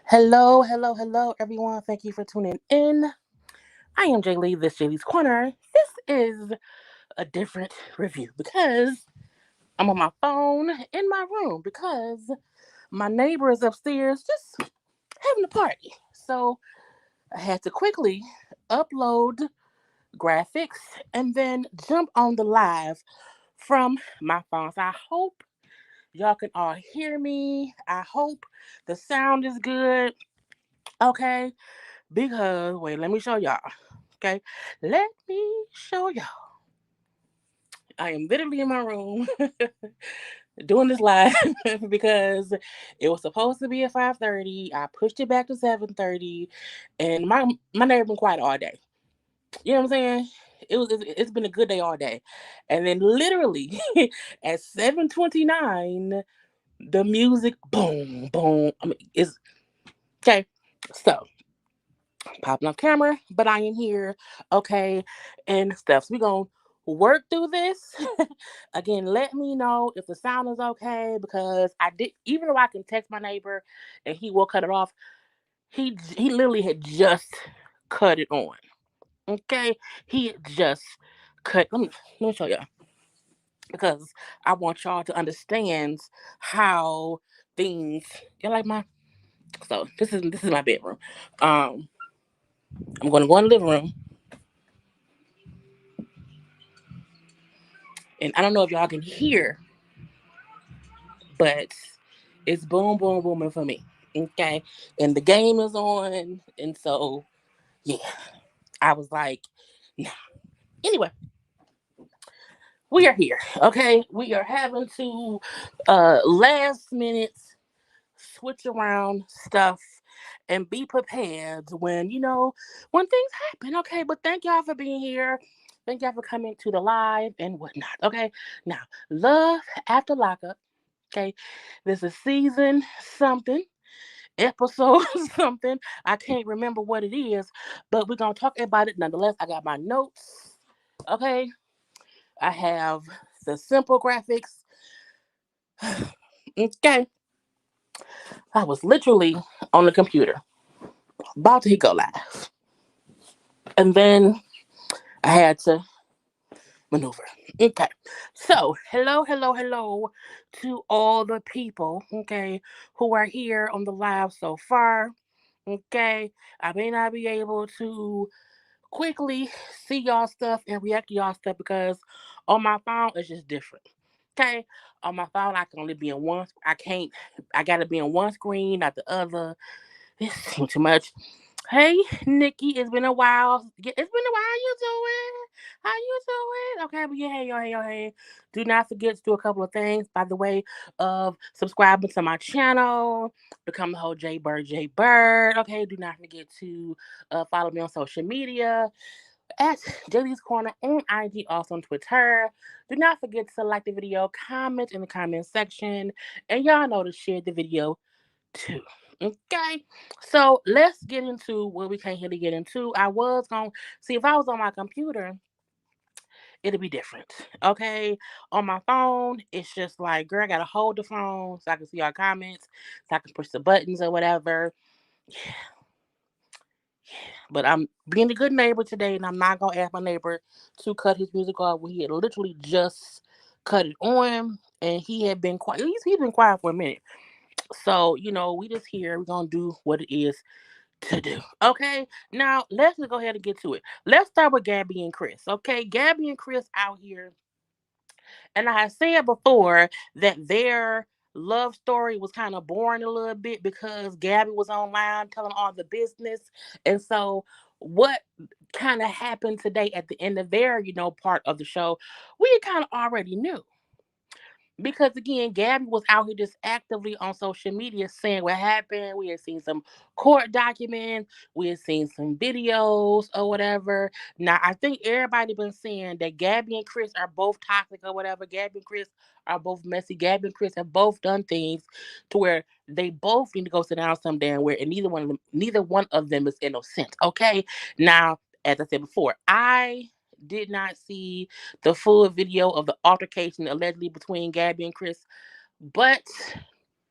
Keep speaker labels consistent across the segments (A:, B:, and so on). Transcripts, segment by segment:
A: Hello, hello, hello, everyone. Thank you for tuning in. I am Jaylee, this JayLeesCorner. This is a different review because I'm on my phone in my room because my neighbor is upstairs just having a party. So I had to quickly upload graphics and then jump on the live from my phone. So I hope y'all can all hear me. I hope the sound is good. Okay. Because, wait, let me show y'all. Okay. Let me show y'all. I am literally in my room doing this live because it was supposed to be at 5:30. I pushed it back to 7:30, and my neighbor been quiet all day. You know what I'm saying? It's been a good day all day. And then literally at 7:29, the music boom, boom. I mean, it's okay. So popping off camera, but I am here, okay, and stuff. So we're gonna work through this. Again, let me know if the sound is okay because I did, even though I can text my neighbor and he will cut it off, he literally had just cut it on. Okay, he had just cut. Let me show y'all because I want y'all to understand how things. You like my. So this is my bedroom. I'm gonna go in the living room. And I don't know if y'all can hear, but it's boom, boom, booming for me. Okay. And the game is on. And so, yeah, I was like, nah. Anyway, we are here. Okay. We are having to last minute switch around stuff and be prepared when things happen. Okay. But thank y'all for being here. Thank y'all for coming to the live and whatnot. Okay. Now, love after lockup. Okay. This is season something, episode something. I can't remember what it is, but we're going to talk about it nonetheless. I got my notes. Okay. I have the simple graphics. Okay. I was literally on the computer about to hit go live. And then I had to maneuver. Okay. So, hello, hello, hello to all the people, okay, who are here on the live so far. Okay. I may not be able to quickly see y'all stuff and react to y'all stuff because on my phone it's just different. Okay. On my phone I can only be in one. I gotta be on one screen, not the other. It's too much. Hey, Nikki, it's been a while. It's been a while. How you doing? How you doing? Okay, but yeah, hey. Do not forget to do a couple of things, by the way, of subscribing to my channel, become the whole JayBird. Okay, do not forget to follow me on social media at JayLeesCorner on IG, also on Twitter. Do not forget to like the video, comment in the comment section, and y'all know to share the video too. Okay, so let's get into what we came here to get into. I was going to see if I was on my computer, it'll be different. Okay, on my phone, it's just like, girl, I gotta hold the phone so I can see our comments, so I can push the buttons or whatever. But I'm being a good neighbor today, and I'm not gonna ask my neighbor to cut his music off when he had literally just cut it on, and he had been quiet. He's been quiet for a minute. So we just here. We're gonna do what it is to do. Okay, now let's just go ahead and get to it. Let's start with Gabby and Chris. Okay, Gabby and Chris out here, and I had said before that their love story was kind of boring a little bit because Gabby was online telling all the business. And so what kind of happened today at the end of their, part of the show, we kind of already knew. Because again, Gabby was out here just actively on social media saying what happened. We had seen some court documents, we had seen some videos or whatever. Now I think everybody been saying that Gabby and Chris are both toxic or whatever. Gabby and Chris are both messy. Gabby and Chris have both done things to where they both need to go sit down some damn where, and neither one of them is innocent. Okay. Now, as I said before, I did not see the full video of the altercation allegedly between Gabby and Chris, but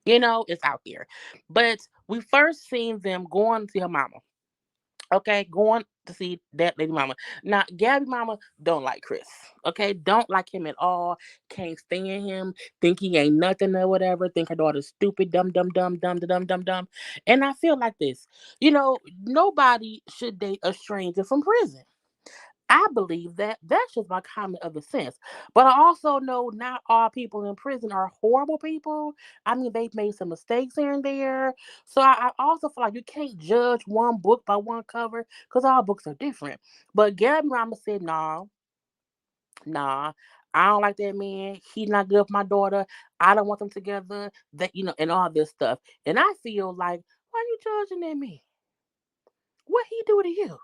A: it's out there. But we first seen them going to see her mama. Okay, going to see that lady mama. Now, Gabby mama don't like Chris. Okay, don't like him at all. Can't stand him. Think he ain't nothing or whatever. Think her daughter's stupid, dumb, dumb, dumb, dumb, dumb, dumb, dumb. And I feel like this. Nobody should date a stranger from prison. I believe that that's just my comment of the sense. But I also know not all people in prison are horrible people. I mean, they've made some mistakes here and there. So I also feel like you can't judge one book by one cover because all books are different. But Gabby Mama said, nah, I don't like that man. He's not good for my daughter. I don't want them together. And all this stuff. And I feel like, why you judging that man? What he do to you?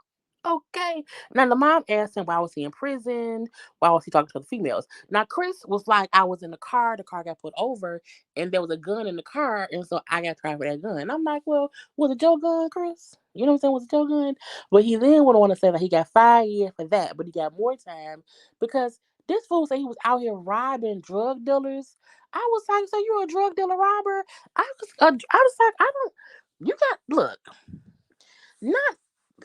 A: Okay. Now the mom asked him why was he in prison? Why was he talking to the females? Now Chris was like, I was in the car got put over, and there was a gun in the car, and so I got tried for that gun. And I'm like, well, was it your gun, Chris? You know what I'm saying? Was it your gun? But he then would want to say that he got 5 years for that, but he got more time because this fool said he was out here robbing drug dealers. I was like, so you're a drug dealer robber? I was like, I don't. You got look. Not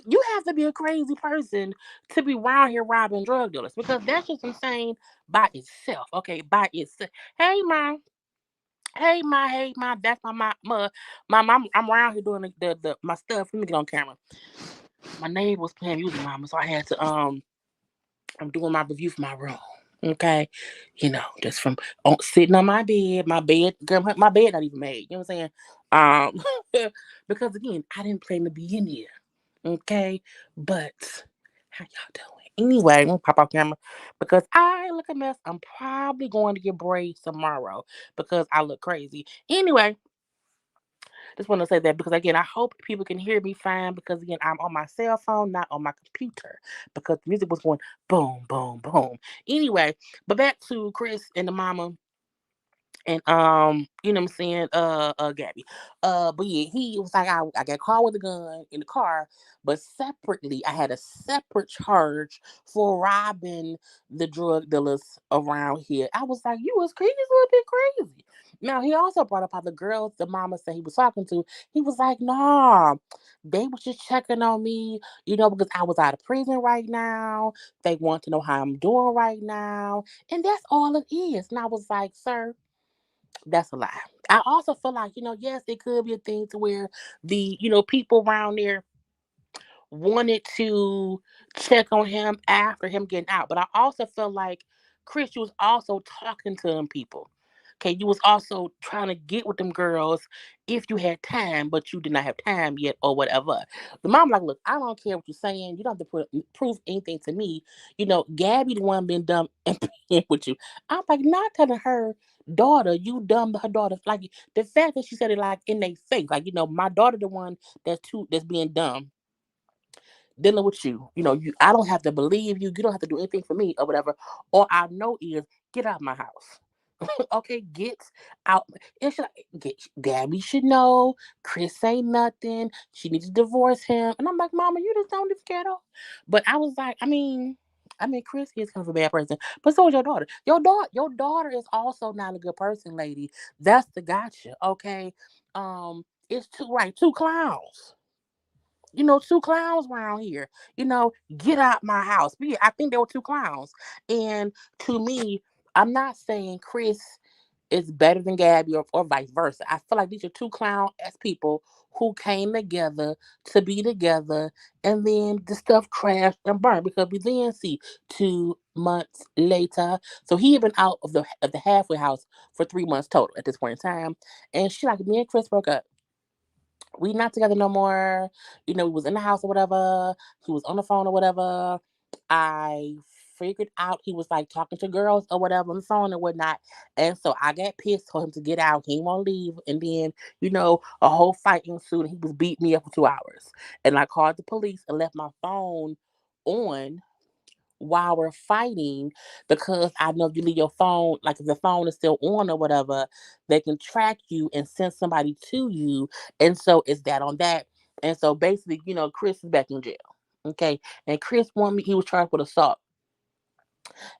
A: you have to be a crazy person to be around here robbing drug dealers because that's just insane by itself. Okay, by itself. Hey, ma. Hey, ma. That's my mom. I'm around here doing the my stuff. Let me get on camera. My neighbor was playing music, mama, so I had to I'm doing my review for my room. Okay, just from sitting on my bed, girl, my bed not even made. You know what I'm saying? Because again, I didn't plan to be in here. Okay, but how y'all doing? Anyway, I'm gonna pop off camera because I look a mess. I'm probably going to get braids tomorrow because I look crazy. Anyway, just want to say that because again, I hope people can hear me fine because again, I'm on my cell phone, not on my computer because the music was going boom, boom, boom. Anyway, but back to Chris and the mama and you know what I'm saying, Gabby. But yeah, he was like, I got caught with a gun in the car, but separately I had a separate charge for robbing the drug dealers around here. I was like, you was crazy, a little bit crazy. Now he also brought up how the girls the mama said he was talking to, he was like, nah, they was just checking on me, because I was out of prison right now. They want to know how I'm doing right now. And that's all it is. And I was like, sir, that's a lie. I also feel like, yes, it could be a thing to where the, people around there wanted to check on him after him getting out. But I also feel like Chris was also talking to them people. Okay, you was also trying to get with them girls if you had time, but you did not have time yet or whatever. The mom like, look, I don't care what you're saying. You don't have to prove anything to me. Gabby the one been dumb and playing with you. I'm like, not telling her daughter, you dumb her daughter. Like the fact that she said it like in their face, like, my daughter the one that's being dumb dealing with you. I don't have to believe you. You don't have to do anything for me or whatever. All I know is get out of my house. Okay, get out. Gabby should know. Chris ain't nothing. She needs to divorce him. And I'm like, Mama, you just don't live ghetto. But I was like, Chris is kind of a bad person, but so is your daughter. Your daughter is also not a good person, lady. That's the gotcha. Okay, it's two clowns. Two clowns around here. Get out my house. But yeah, I think there were two clowns. And to me, I'm not saying Chris is better than Gabby or vice versa. I feel like these are two clown ass people who came together to be together, and then the stuff crashed and burned because we then see 2 months later. So he had been out of the halfway house for 3 months total at this point in time. And she like, me and Chris broke up. We not together no more. We was in the house or whatever. He was on the phone or whatever. I figured out he was like talking to girls or whatever on the phone and whatnot. And so I got pissed, told him to get out. He won't leave. And then, a whole fight ensued and he was beating me up for 2 hours. And I called the police and left my phone on while we're fighting because I know if you leave your phone, like if the phone is still on or whatever, they can track you and send somebody to you. And so it's that on that. And so basically, Chris is back in jail. Okay. And Chris wanted me, he was charged with assault.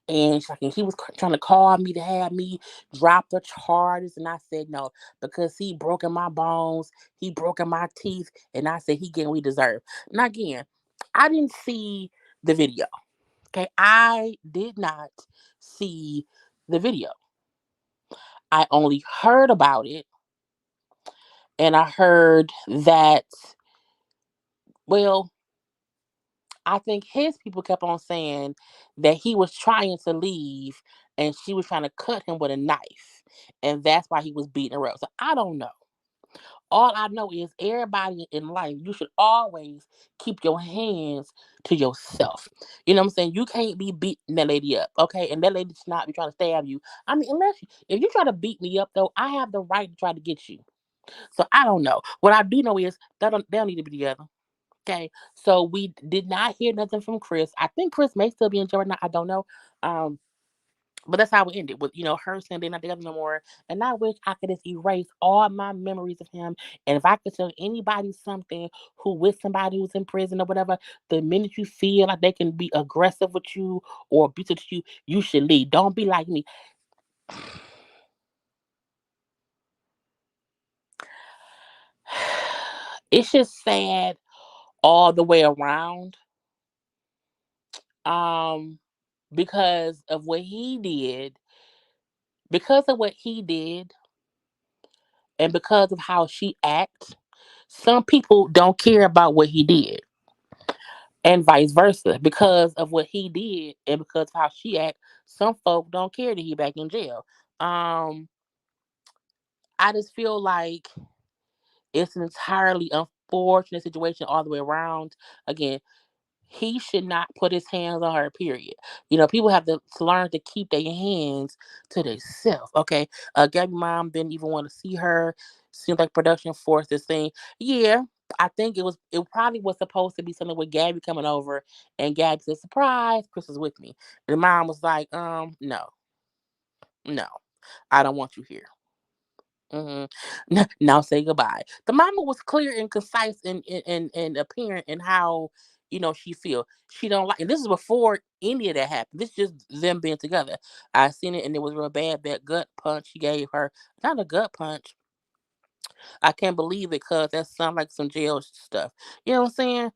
A: And he was trying to call me to have me drop the charges. And I said no, because he broken my bones, he broken my teeth. And I said he getting what he deserved. Now again, I didn't see the video. Okay, I did not see the video. I only heard about it, and I heard that, well, I think his people kept on saying that he was trying to leave and she was trying to cut him with a knife, and that's why he was beating her up. So I don't know. All I know is everybody in life, you should always keep your hands to yourself. You know what I'm saying? You can't be beating that lady up, okay? And that lady should not be trying to stab you. If you try to beat me up, though, I have the right to try to get you. So I don't know. What I do know is they don't need to be together. Okay, so we did not hear nothing from Chris. I think Chris may still be in jail right now. I don't know. Um, but that's how it ended with, her saying they're not together no more. And I wish I could just erase all my memories of him. And if I could tell anybody something who with somebody who's in prison or whatever, the minute you feel like they can be aggressive with you or abusive to you, you should leave. Don't be like me. It's just sad all the way around. Um, because of what he did, because of what he did, and because of how she acts, some people don't care about what he did, and vice versa. Because of what he did and because of how she act, some folk don't care that he back in jail. Um, I just feel like it's an entirely unfortunate situation all the way around. Again, he should not put his hands on her, period. People have to learn to keep their hands to themselves. Okay. Gabby mom didn't even want to see her. Seems like production forced this thing. Yeah. I think it probably was supposed to be something with Gabby coming over and Gabby said, surprise, Chris is with me. And the mom was like, no, no, I don't want you here. hmm Now say goodbye. The mama was clear and concise and apparent in how she feel. She don't like, and this is before any of that happened. This is just them being together. I seen it and it was real bad. That gut punch she gave her, not a gut punch. I can't believe it because that sounds like some jail stuff. You know what I'm saying?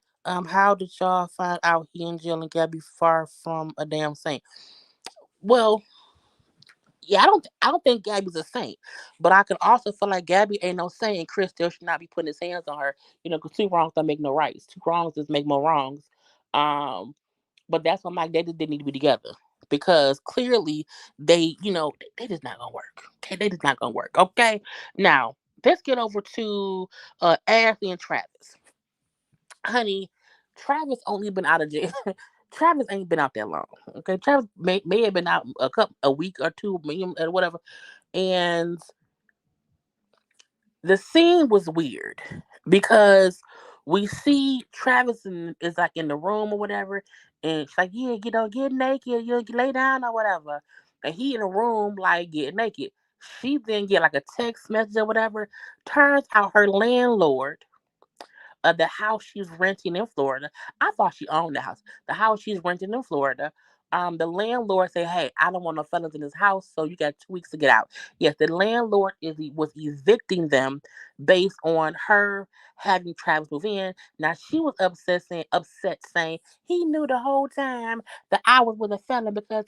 A: How did y'all find out he in jail and Gabby far from a damn saint? Well, yeah, I don't think Gabby's a saint, but I can also feel like Gabby ain't no saint, and Chris still should not be putting his hands on her. Because two wrongs don't make no rights. Two wrongs just make more wrongs. Um, but that's what Mike they just didn't need to be together. because clearly they, they just not gonna work. Okay, they just not gonna work. Okay, now let's get over to Ashley and Travis. Honey, Travis only been out of jail. Travis ain't been out that long. Okay, Travis may have been out a week or two, maybe, or whatever. And the scene was weird because we see Travis is like in the room or whatever, and she's like, "Yeah, get naked, lay down or whatever," and he in the room like get naked. She then get like a text message or whatever. Turns out her landlord of the house she's renting in Florida. I thought she owned the house. The house she's renting in Florida. The landlord said, "Hey, I don't want no fellas in this house, so you got 2 weeks to get out." Yes, the landlord was evicting them based on her having Travis move in. Now she was upset saying he knew the whole time that I was with a fella because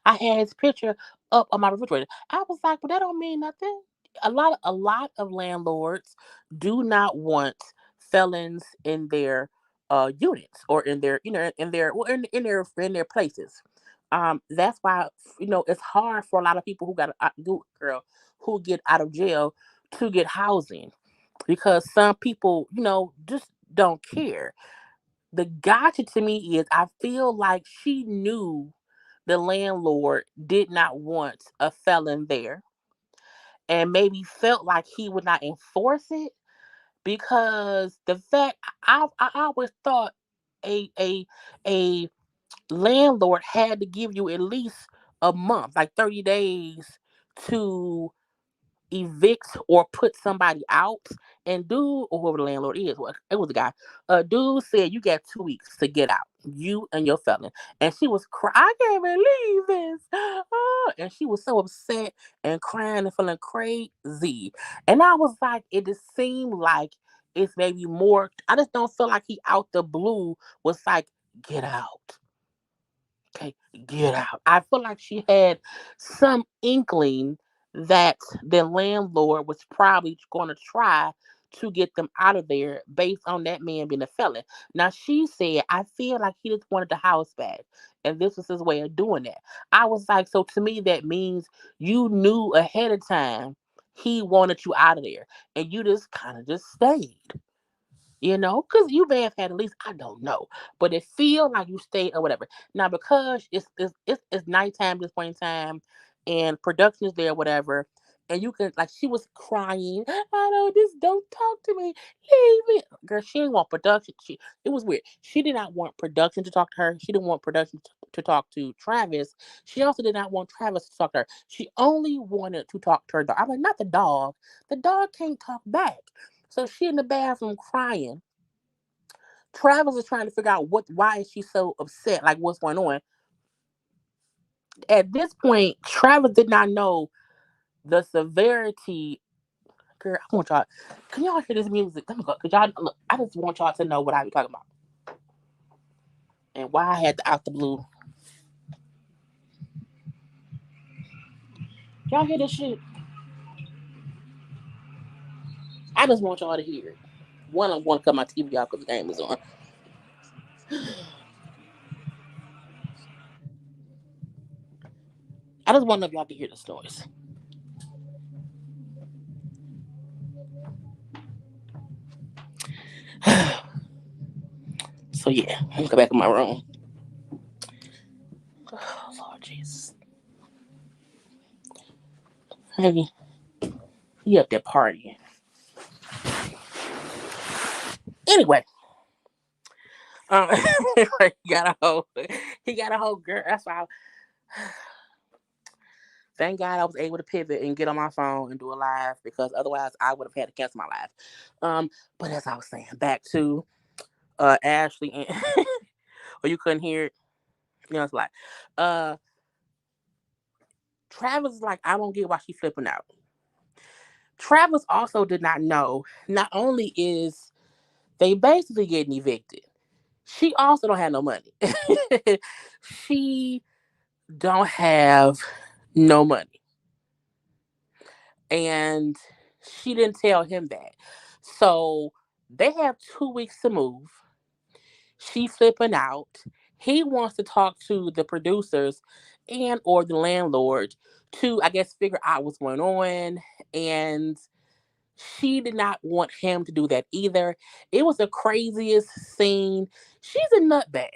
A: I had his picture up on my refrigerator. I was like, but that don't mean nothing. A lot of landlords do not want felons in their units or in their in their well, in their places. That's why it's hard for a lot of people who got girl who get out of jail to get housing because some people just don't care. The gotcha to me is I feel like she knew the landlord did not want a felon there and maybe felt like he would not enforce it because the fact I always thought a a landlord had to give you at least a month, like 30 days to evict or put somebody out. And dude, or whoever the landlord is, well, it was a guy. Dude said you got 2 weeks to get out, you and your felon. And she was crying. I can't believe this. And she was so upset and crying and feeling crazy. And I was like, it just seemed like it's maybe more. I just don't feel like he out the blue was like, get out. Okay, get out. I feel like she had some inkling that the landlord was probably going to try to get them out of there based on that man being a felon. Now, she said, I feel like he just wanted the house back. And this was his way of doing that. I was like, so to me, that means you knew ahead of time he wanted you out of there. And you just kind of just stayed. Because you may have had at least I don't know, but it feel like you stayed or whatever. Now because it's nighttime at this point in time, and production is there, whatever, and you can like she was crying. I don't talk to me, leave me, girl. She didn't want production. It was weird. She did not want production to talk to her. She didn't want production to talk to Travis. She also did not want Travis to talk to her. She only wanted to talk to her dog. I'm like, not the dog. The dog can't talk back. So she in the bathroom crying. Travis is trying to figure out why is she so upset, like what's going on. At this point, Travis did not know the severity. Girl, I want y'all. Can y'all hear this music? Let me go. Cause y'all look. I just want y'all to know what I be talking about and why I had to out the blue. Y'all hear this shit? I just want y'all to hear it. One, I'm going to cut my TV off because the game is on. I just want to know if y'all can hear this noise. So yeah, I'm gonna go back in my room. Oh, Lord Jesus. Hey, he up there partying. Anyway, um, he got a whole girl. That's why. Thank God I was able to pivot and get on my phone and do a live because otherwise I would have had to cancel my live. But as I was saying, back to Ashley and or you couldn't hear it. It's like uh Travis is like, I don't get why she flipping out. Travis also did not know not only is they basically getting evicted, she also don't have no money. She don't have no money. And she didn't tell him that. So they have 2 weeks to move. She flipping out. He wants to talk to the producers and or the landlord to, I guess, figure out what's going on. And she did not want him to do that either. It was the craziest scene. She's a nutbag.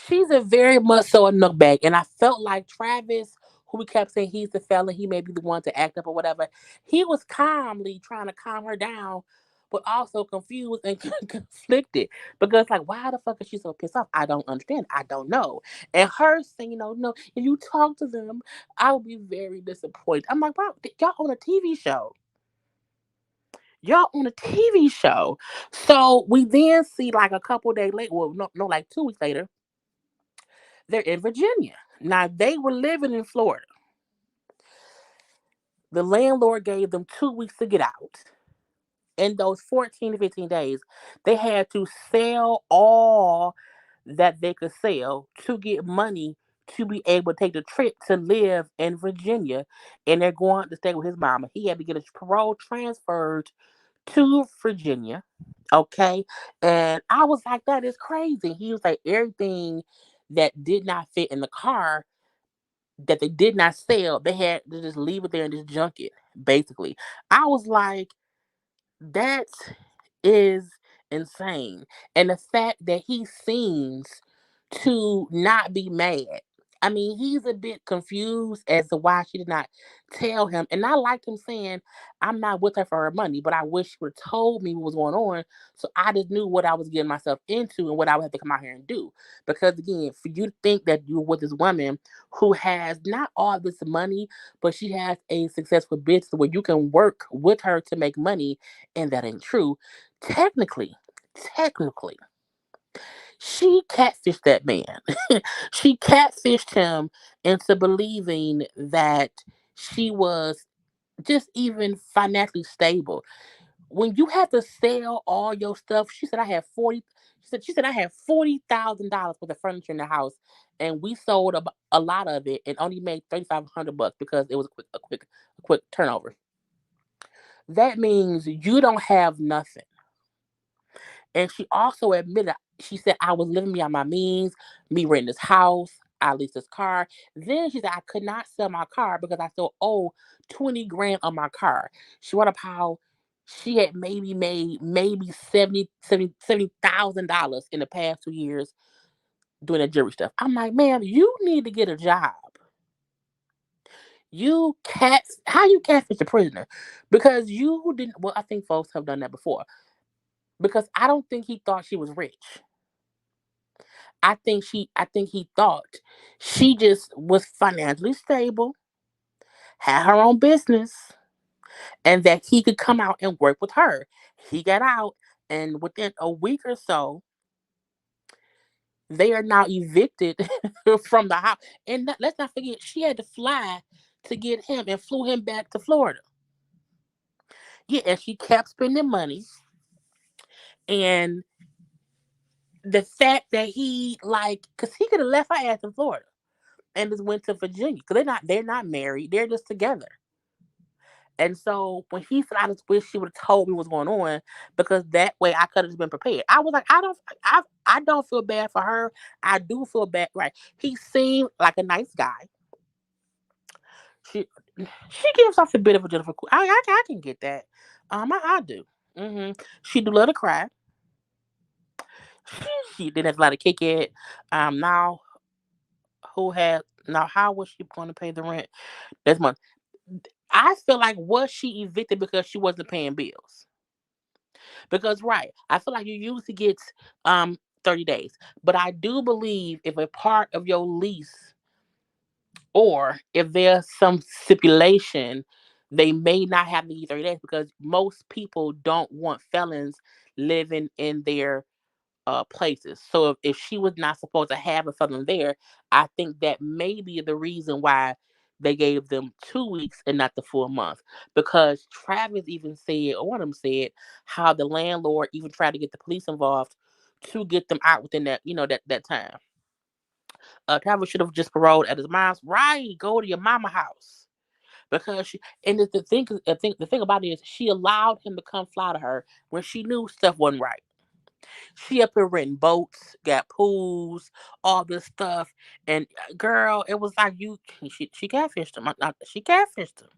A: She's a very much so a nutbag. And I felt like Travis, who we kept saying he's the fella, he may be the one to act up or whatever, he was calmly trying to calm her down, but also confused and conflicted. Because, like, why the fuck is she so pissed off? I don't understand. I don't know. And her saying, no, if you talk to them, I will be very disappointed. I'm like, wow, y'all on a TV show. Y'all on a TV show. So we then see, like, a couple days later, well, no, like 2 weeks later, they're in Virginia. Now, they were living in Florida. The landlord gave them 2 weeks to get out. In those 14 to 15 days, they had to sell all that they could sell to get money to be able to take the trip to live in Virginia. And they're going to stay with his mama. He had to get his parole transferred to Virginia. Okay. And I was like, that is crazy. He was like, everything that did not fit in the car that they did not sell, they had to just leave it there and just junk it, basically. I was like, that is insane. And the fact that he seems to not be mad. I mean, he's a bit confused as to why she did not tell him. And I liked him saying, I'm not with her for her money, but I wish she would have told me what was going on. So I just knew what I was getting myself into and what I would have to come out here and do. Because again, for you to think that you're with this woman who has not all this money, but she has a successful business where you can work with her to make money, and that ain't true. Technically, she catfished that man. She catfished him into believing that she was just even financially stable. When you have to sell all your stuff, she said I had 40. She said I had $40,000 worth of furniture in the house, and we sold a lot of it and only made $3,500 because it was a quick turnover. That means you don't have nothing. And she also admitted, she said, I was living beyond my means, me renting this house, I leased this car. Then she said, I could not sell my car because I still owe 20 grand on my car. She brought up how she had maybe made maybe $70,000 in the past 2 years doing that jewelry stuff. I'm like, ma'am, you need to get a job. How you catfish a prisoner? Because you didn't, well, I think folks have done that before. Because I don't think he thought she was rich. I think he thought she just was financially stable, had her own business, and that he could come out and work with her. He got out, and within a week or so, they are now evicted from the house. And let's not forget, she had to fly to get him and flew him back to Florida. Yeah, and she kept spending money. And the fact that he because he could have left her ass in Florida and just went to Virginia because they're not married. They're just together. And so when he said, "I just wish she would have told me what's going on because that way I could have been prepared." I was like, I don't feel bad for her. I do feel bad. Right? He seemed like a nice guy. She gives off a bit of a Jennifer. I can get that. I do. She do love to cry. She did have a lot of kick it. Now how was she going to pay the rent this month? I feel like was she evicted because she wasn't paying bills? Because right, I feel like you usually get 30 days. But I do believe if a part of your lease or if there's some stipulation, they may not have to give 30 days because most people don't want felons living in their places. So if she was not supposed to have a felon there, I think that may be the reason why they gave them 2 weeks and not the full month. Because Travis even said, or one of them said, how the landlord even tried to get the police involved to get them out within that time. Travis should have just paroled at his mom's. Right, go to your mama house because the thing about it is she allowed him to come fly to her when she knew stuff wasn't right. She up here renting boats, got pools, all this stuff. And girl, it was like she catfished him. She catfished him.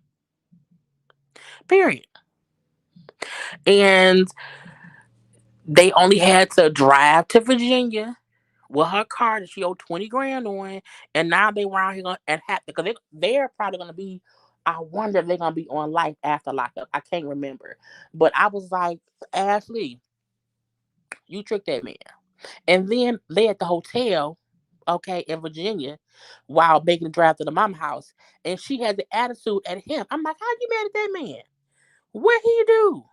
A: Period. And they only had to drive to Virginia with her car that she owed 20 grand on, and now they were out here and happy because they're probably gonna be. I wonder if they're gonna be on life after lockup. I can't remember, but I was like, Ashley, you tricked that man, and then they at the hotel, okay, in Virginia, while making the drive to the mama house, and she had the attitude at him. I'm like, how you mad at that man? What he do?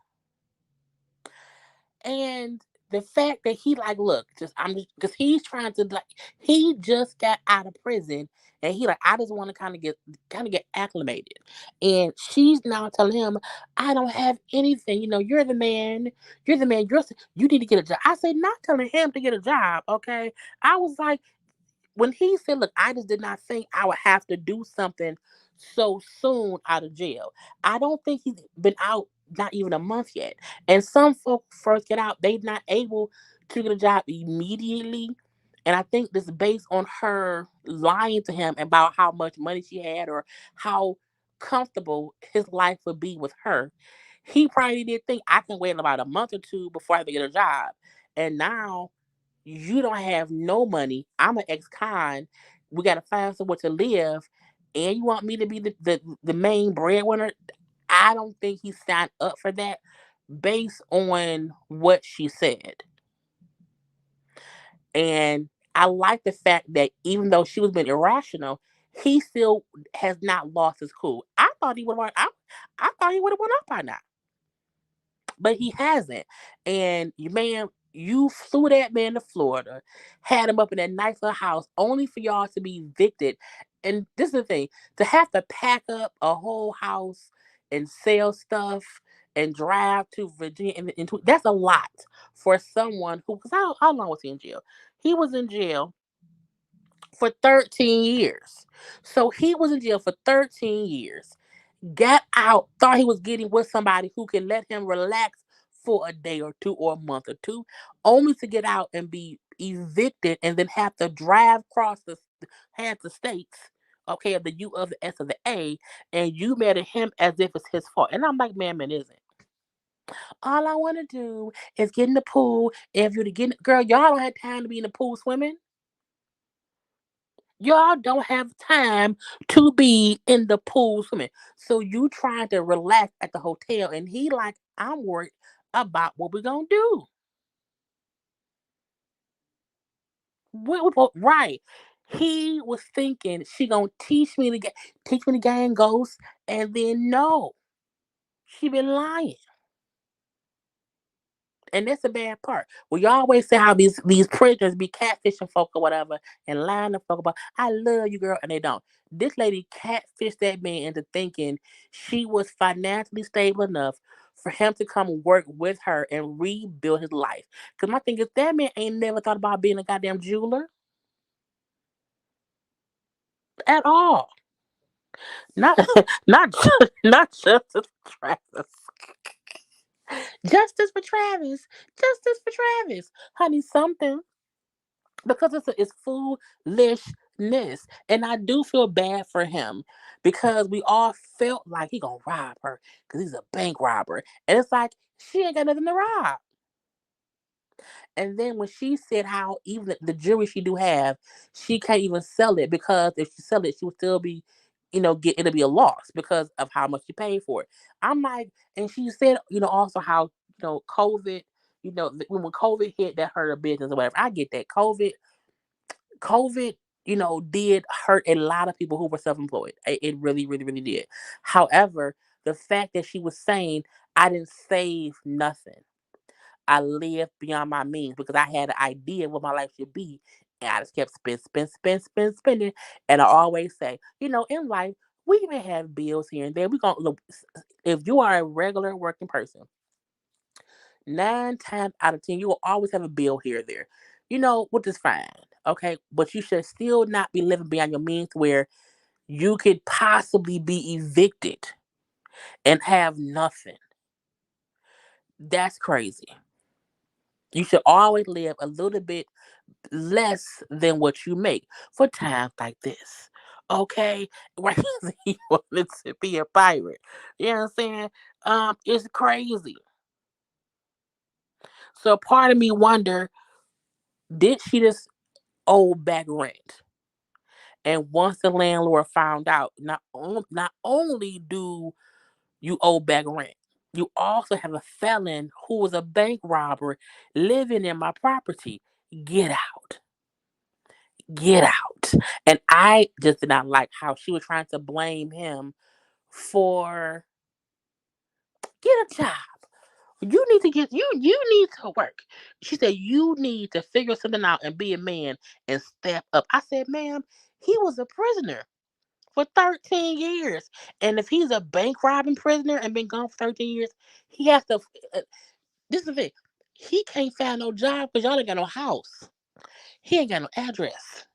A: And the fact that he like, look, just I'm just because he's trying to like he just got out of prison and he like I just want to kind of get acclimated. And she's now telling him, I don't have anything. You're the man. You're the man. You need to get a job. I say not telling him to get a job. Okay. I was like, when he said, "Look, I just did not think I would have to do something so soon out of jail." I don't think he's been out not even a month yet. And some folks first get out, they're not able to get a job immediately. And I think this is based on her lying to him about how much money she had or how comfortable his life would be with her. He probably did think I can wait about a month or two before I can get a job. And now you don't have no money. I'm an ex-con. We got to find somewhere to live. And you want me to be the main breadwinner? I don't think he signed up for that based on what she said. And I like the fact that even though she was being irrational, he still has not lost his cool. I thought he would have went up by now, but he hasn't. And you man, you flew that man to Florida, had him up in that nice little house, only for y'all to be evicted. And this is the thing: to have to pack up a whole house and sell stuff and drive to Virginia, that's a lot for someone who. Because how long was he in jail? He was in jail for 13 years. So he was in jail for 13 years, got out, thought he was getting with somebody who can let him relax for a day or two or a month or two, only to get out and be evicted and then have to drive across half the states, okay, of the U of the S of the A, and you mad at him as if it's his fault. And I'm like, man, isn't. All I want to do is get in the pool. If you're to get, girl, y'all don't have time to be in the pool swimming. Y'all don't have time to be in the pool swimming. So you trying to relax at the hotel and he like, I'm worried about what we gonna do. Right. He was thinking she gonna teach me the game goes, and then no. She been lying. And that's the bad part. We always say how these prisoners be catfishing folk or whatever and lying to folk about I love you, girl, and they don't. This lady catfished that man into thinking she was financially stable enough for him to come work with her and rebuild his life. Cause my thing is that man ain't never thought about being a goddamn jeweler at all. Not not justice for Travis. Justice for Travis. Justice for Travis. Honey, something because it's foolishness. And I do feel bad for him because we all felt like he gonna rob her because he's a bank robber. And it's like she ain't got nothing to rob. And then when she said how even the jewelry she do have, she can't even sell it because if she sell it, she will still be, get it'll be a loss because of how much she paid for it. I'm like, and she said, also how COVID, when COVID hit, that hurt her business or whatever. I get that COVID, did hurt a lot of people who were self-employed. It really, really, really did. However, the fact that she was saying, I didn't save nothing. I lived beyond my means because I had an idea of what my life should be. And I just kept spending. And I always say, in life, we may have bills here and there. We gonna look if you are a regular working person, 9 times out of 10, you will always have a bill here or there. Which is fine. Okay. But you should still not be living beyond your means where you could possibly be evicted and have nothing. That's crazy. You should always live a little bit less than what you make for times like this. Okay? Where he wanted to be a pirate. You know what I'm saying? It's crazy. So part of me wonder, did she just owe back rent? And once the landlord found out, not only do you owe back rent, you also have a felon who was a bank robber living in my property. Get out. Get out. And I just did not like how she was trying to blame him for get a job. You need to work. She said you need to figure something out and be a man and step up. I said, ma'am, he was a prisoner for 13 years. And if he's a bank robbing prisoner and been gone for 13 years, he has to. Uh, this is the thing. He can't find no job because y'all ain't got no house. He ain't got no address.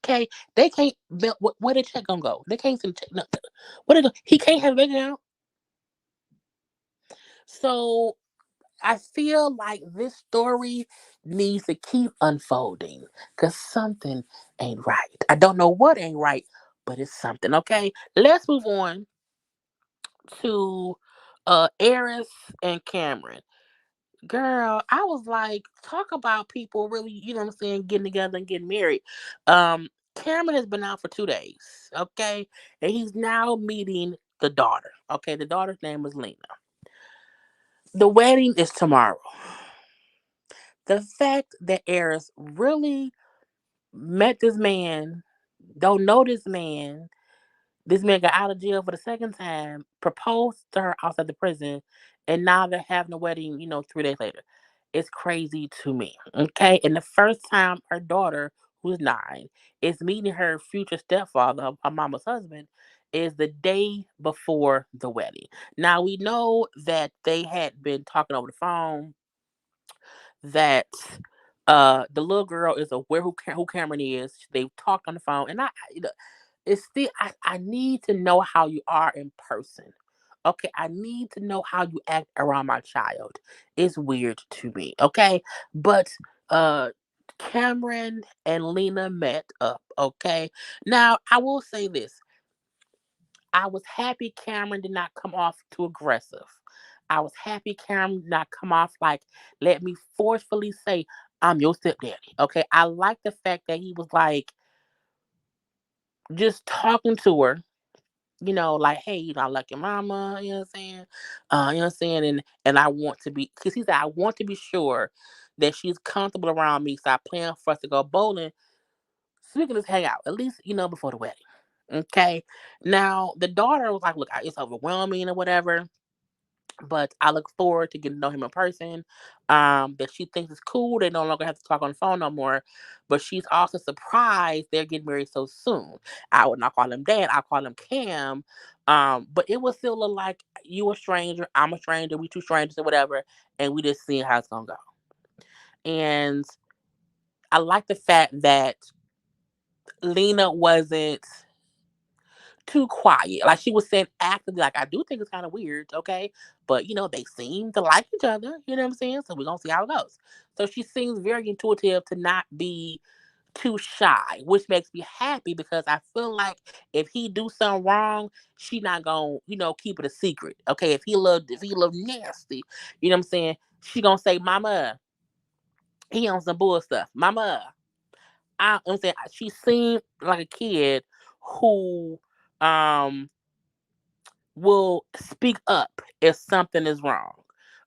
A: Okay, they can't. Where the check gonna go? They can't send check. No, he can't have a bank account. So I feel like this story needs to keep unfolding because something ain't right. I don't know what ain't right, but it's something. Okay, let's move on to Eris and Cameron. Girl, I was like, talk about people really, you know what I'm saying, getting together and getting married. Cameron has been out for 2 days, okay? And he's now meeting the daughter. Okay, the daughter's name is Lena. The wedding is tomorrow. The fact that Eris really met this man, don't know this man got out of jail for the second time, proposed to her outside the prison, and now they're having a wedding, 3 days later. It's crazy to me. Okay. And the first time her daughter, who's 9, is meeting her future stepfather, her mama's husband, is the day before the wedding. Now we know that they had been talking over the phone, that the little girl is aware who Cameron is. They've talked on the phone, and it's still I need to know how you are in person. Okay, I need to know how you act around my child. It's weird to me. Okay, but uh, Cameron and Lena met up. Okay, now I will say this: I was happy Cameron did not come off too aggressive. I was happy Cameron did not come off like, let me forcefully say, I'm your stepdaddy. Okay. I like the fact that he was like just talking to her, like, hey, I like your mama, you know what I'm saying? You know what I'm saying? And I want to be, because he said, I want to be sure that she's comfortable around me. So I plan for us to go bowling so we can just hang out, at least, before the wedding. Okay. Now, the daughter was like, look, it's overwhelming or whatever, but I look forward to getting to know him in person. That she thinks is cool. They no longer have to talk on the phone no more. But she's also surprised they're getting married so soon. I would not call him dad. I call him Cam. But it was still look like you a stranger, I'm a stranger, we two strangers or whatever, and we just seeing how it's gonna go. And I like the fact that Lena wasn't too quiet. Like she was saying actively, like, I do think it's kind of weird, okay? But they seem to like each other, you know what I'm saying? So we're gonna see how it goes. So she seems very intuitive to not be too shy, which makes me happy because I feel like if he do something wrong, she not gonna, keep it a secret. Okay, if he look nasty, you know what I'm saying? She gonna say, Mama, he on some bull stuff. Mama, I'm saying she seemed like a kid who um will speak up if something is wrong.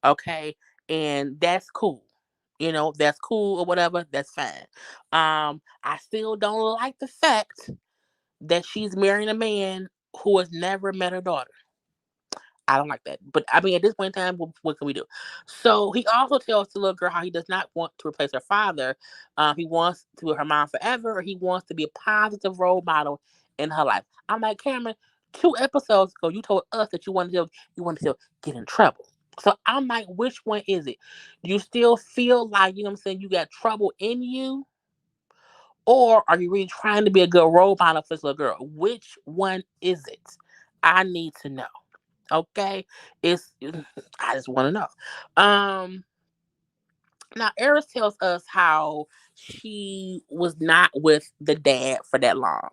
A: Okay. And that's cool. That's cool or whatever. That's fine. I still don't like the fact that she's marrying a man who has never met her daughter. I don't like that. But I mean, at this point in time, what can we do? So he also tells the little girl how he does not want to replace her father. He wants to be her mom forever, or he wants to be a positive role model in her life. I'm like, Cameron, 2 episodes ago, you told us that you wanted to get in trouble. So I'm like, which one is it? Do you still feel like, you know what I'm saying, you got trouble in you? Or are you really trying to be a good role model for this little girl? Which one is it? I need to know. Okay, I just want to know. Um, Now, Eris tells us how she was not with the dad for that long.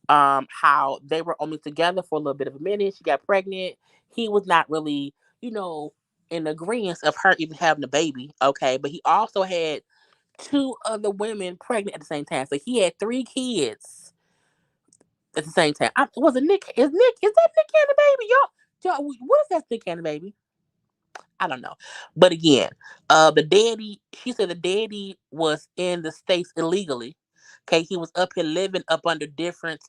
A: How they were only together for a little bit of a minute. She got pregnant. He was not really, you know, in agreement of her even having a baby. Okay, but he also had two other women pregnant at the same time. So he had three kids at the same time. Was it Nick? Is that Nick and the baby? Y'all, what is that Nick and the baby? I don't know. But again, the daddy, she said the daddy was in the States illegally. Okay, he was up here living up under different,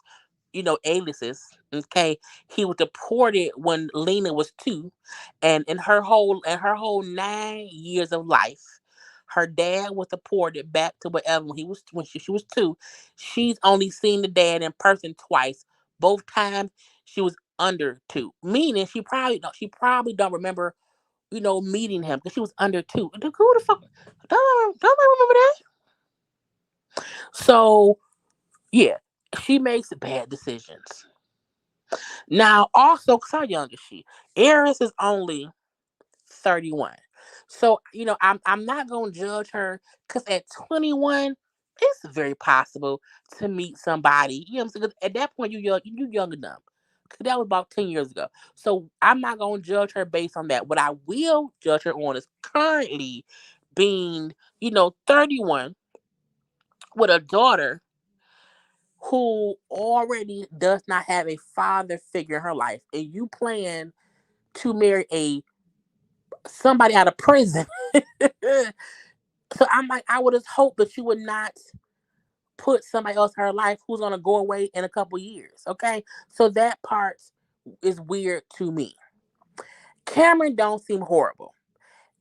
A: aliases. Okay, he was deported when Lena was 2, and in her whole 9 years of life, her dad was deported back to wherever when she was 2. She's only seen the dad in person twice. Both times she was under 2, meaning she probably don't remember meeting him because she was under 2. Who the fuck? Don't I remember that? So yeah, she makes bad decisions. Now, also, cause how young is she? Eris is only 31. So, I'm not gonna judge her because at 21, it's very possible to meet somebody. You know what I'm saying? 'Cause at that point you young enough. 'Cause that was about 10 years ago. So I'm not gonna judge her based on that. What I will judge her on is currently being, 31 with a daughter who already does not have a father figure in her life. And you plan to marry a somebody out of prison. So I'm like, I would just hope that you would not put somebody else in her life who's gonna go away in a couple years. Okay, so that part is weird to me. Cameron don't seem horrible.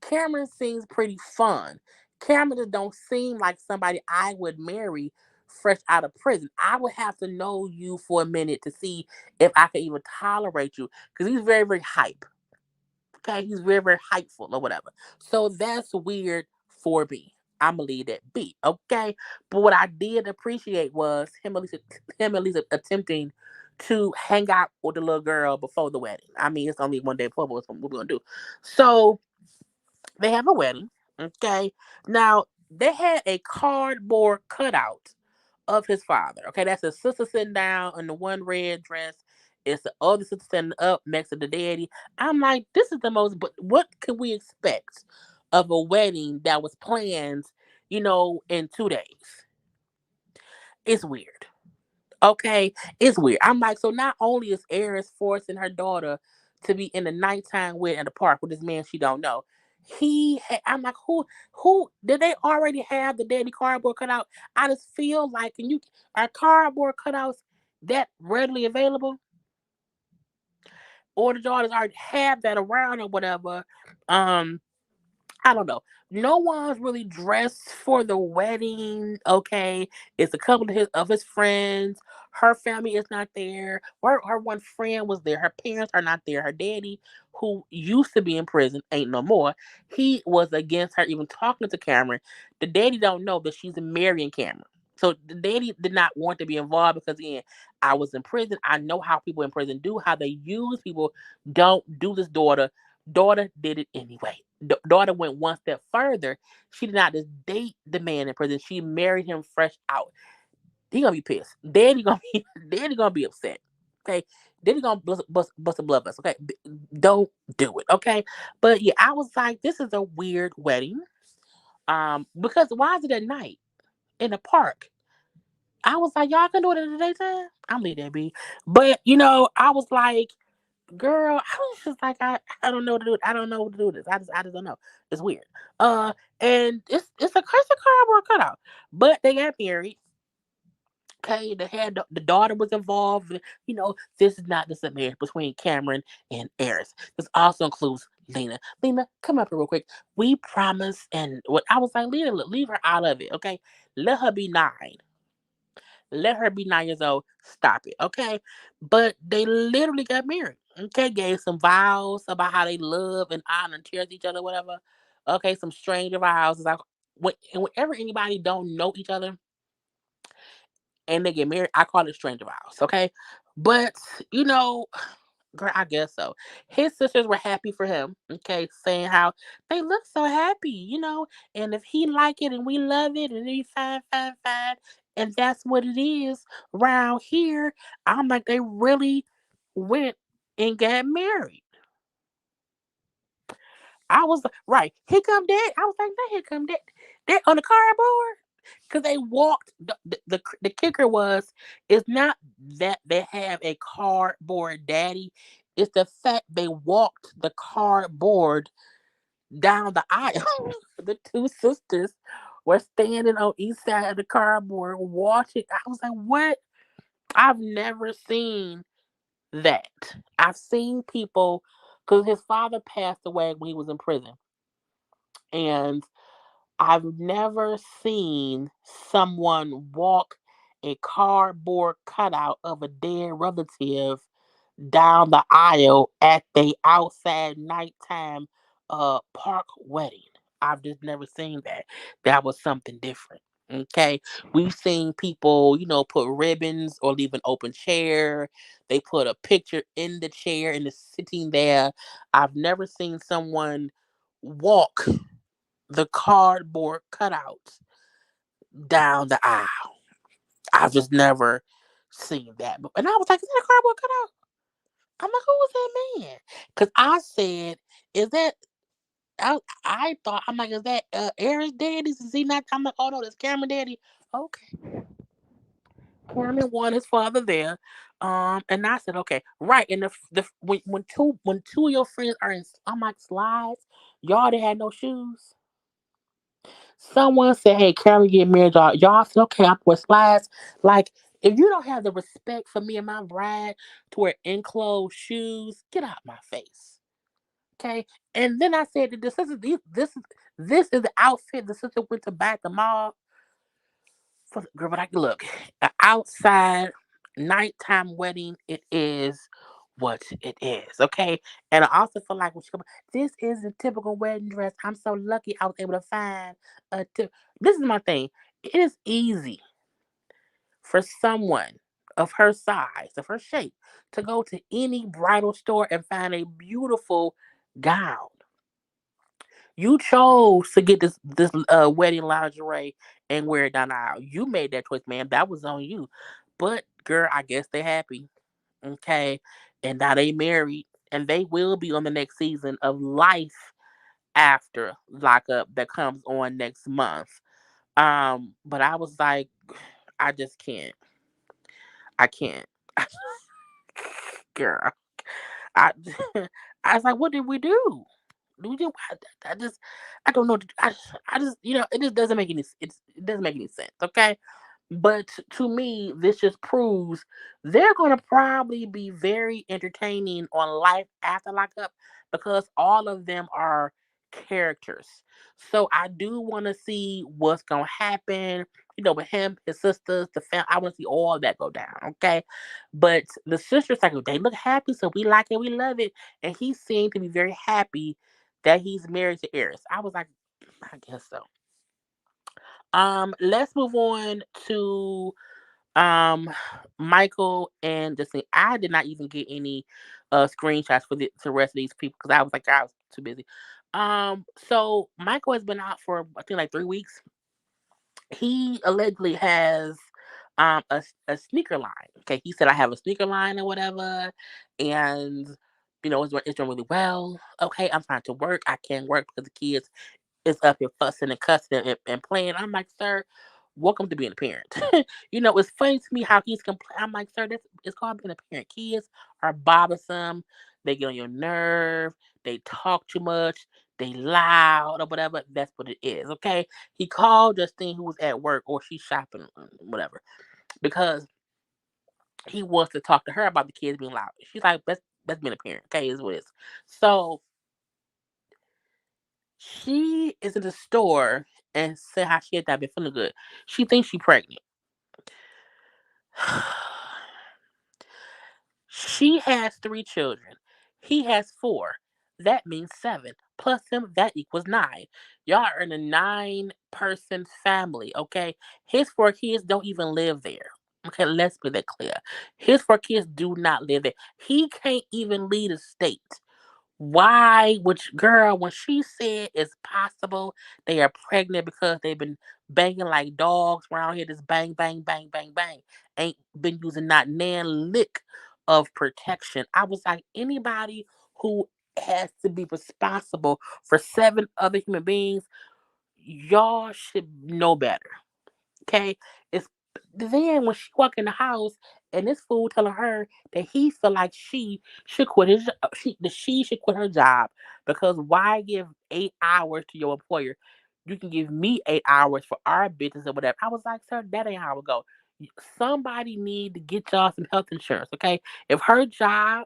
A: Cameron seems pretty fun. Cameron just don't seem like somebody I would marry fresh out of prison. I would have to know you for a minute to see if I could even tolerate you because he's very, very hype. Okay, he's very, very hypeful or whatever. So that's weird for me. I'm gonna leave that be. Okay, but what I did appreciate was him at least attempting to hang out with the little girl before the wedding. I mean, it's only one day before, but what we're gonna do. So they have a wedding. Okay, now they had a cardboard cutout of his father. Okay, that's his sister sitting down in the one red dress. It's the other sister standing up next to the daddy. I'm like, this is the most. But what could we expect of a wedding that was planned, in 2 days? It's weird. Okay, it's weird. I'm like, so not only is Eris forcing her daughter to be in the nighttime wedding at the park with this man she don't know, I'm like, who did they already have the daddy cardboard cutout? I just feel like, are cardboard cutouts that readily available, or the daughters already have that around or whatever? Um, I don't know. No one's really dressed for the wedding. Okay, it's a couple of his friends. Her family is not there. Her one friend was there. Her parents are not there. Her daddy, who used to be in prison, ain't no more. He was against her even talking to Cameron. The daddy don't know that she's marrying Cameron. So the daddy did not want to be involved because again, I was in prison. I know how people in prison do, how they use people. Don't do this, daughter. Daughter did it anyway. Daughter went one step further. She did not just date the man in prison. She married him fresh out. He gonna be pissed. Daddy gonna be daddy gonna be upset. Okay, daddy gonna bust a blood vessel. Okay, don't do it. Okay, but yeah, I was like, this is a weird wedding. Because why is it at night in the park? I was like, y'all can do it in the daytime. I'm leaving that be. But I was like, girl, I was just like, I don't know what to do. I don't know what to do with this. I just don't know. It's weird. Uh, and it's a cardboard cutout. But they got married. Okay, the daughter was involved. This is not just a marriage between Cameron and Eris. This also includes Lena. Lena, come up here real quick. We promise, and what I was like, Lena, leave her out of it. Okay, let her be 9. Let her be 9 years old. Stop it. Okay. But they literally got married. Okay. Gave some vows about how they love and honor and cherish each other, whatever. Okay. Some stranger vows. It's like whenever anybody don't know each other and they get married, I call it stranger vows. Okay. But, you know, Girl, I guess so. His sisters were happy for him, okay, saying how they look so happy, and if he like it and we love it and he fine, fine, fine, and that's what it is around here. I'm like, they really went and got married. I was like, right, here come dad. I was like, that here come dad. They're on the cardboard. Because they walked, the kicker was, it's not that they have a cardboard daddy, it's the fact they walked the cardboard down the aisle. The two sisters were standing on each side of the cardboard watching. I was like, what? I've never seen that. I've seen people, because his father passed away when he was in prison. And I've never seen someone walk a cardboard cutout of a dead relative down the aisle at the outside nighttime park wedding. I've just never seen that. That was something different. Okay. We've seen people, put ribbons or leave an open chair. They put a picture in the chair and it's sitting there. I've never seen someone walk the cardboard cutouts down the aisle. I've just never seen that. And I was like, is that a cardboard cutout? I'm like, who was that man? Because I said, is that, I thought, I'm like, is that Eris daddy? Is he not? I'm like, oh no, that's Cameron daddy. Okay. Cameron won his father there. And I said, okay, right. And when two of your friends are in, I'm like, slides, y'all didn't have no shoes. Someone said, "Hey, Carrie, get married, y'all said, okay, I wear slides." Like, if you don't have the respect for me and my bride to wear enclosed shoes, get out my face. Okay. And then I said that this is the outfit the sister went to buy at the mall. Girl, but I can look. An outside nighttime wedding, it is what it is. Okay. And I also feel like when she come, this is a typical wedding dress. I'm so lucky I was able to find this is my thing. It is easy for someone of her size, of her shape, to go to any bridal store and find a beautiful gown. You chose to get this wedding lingerie and wear it down the aisle. You made that choice, man. That was on you. But girl, I guess they happy. Okay. And now they married. And they will be on the next season of Life After Lockup that comes on next month. But I was like, I just can't. I can't. Girl. I I was like, what did we do? We do. I just, I don't know. I just, it just doesn't make it doesn't make any sense. Okay, but to me, this just proves they're gonna probably be very entertaining on Life After Lockup because all of them are characters. So I do want to see what's gonna happen. With him, his sisters, the family. I want to see all that go down. Okay, but the sisters like they look happy, so we like it, we love it, and he seemed to be very happy that he's married to Eris. I was like, I guess so. Let's move on to um Michael and Justine. I did not even get any screenshots for the rest of these people because I was like, I was too busy. So Michael has been out for I think like 3 weeks. He allegedly has a sneaker line. Okay, he said I have a sneaker line or whatever, and it's doing really well. Okay, I'm trying to work. I can't work because the kids is up here fussing and cussing and playing. I'm like, sir, welcome to being a parent. It's funny to me how he's complaining. I'm like, sir, this it's called being a parent. Kids are bothersome. They get on your nerve. They talk too much. They loud or whatever. That's what it is. Okay. He called Justine, who was at work, or she's shopping, whatever, because he wants to talk to her about the kids being loud. She's like, that's being a parent. Okay, is what it is. So she is in the store and said how she had not been feeling good. She thinks she's pregnant. She has 3 children. He has 4. That means 7. Plus him, that equals 9. Y'all are in a 9-person family, okay? His 4 kids don't even live there. Okay, let's be that clear. His four kids do not live there. He can't even leave the state. Why, which girl, when she said it's possible they are pregnant because they've been banging like dogs around here, just bang, bang, bang, bang, bang, ain't been using not nan lick of protection. I was like, anybody who has to be responsible for seven other human beings, y'all should know better. Okay, it's then when she walk in the house and this fool telling her that he feel like she should quit she should quit her job because why give 8 hours to your employer? You can give me 8 hours for our business or whatever. I was like, sir, that ain't how it go. Somebody need to get y'all some health insurance, okay? If her job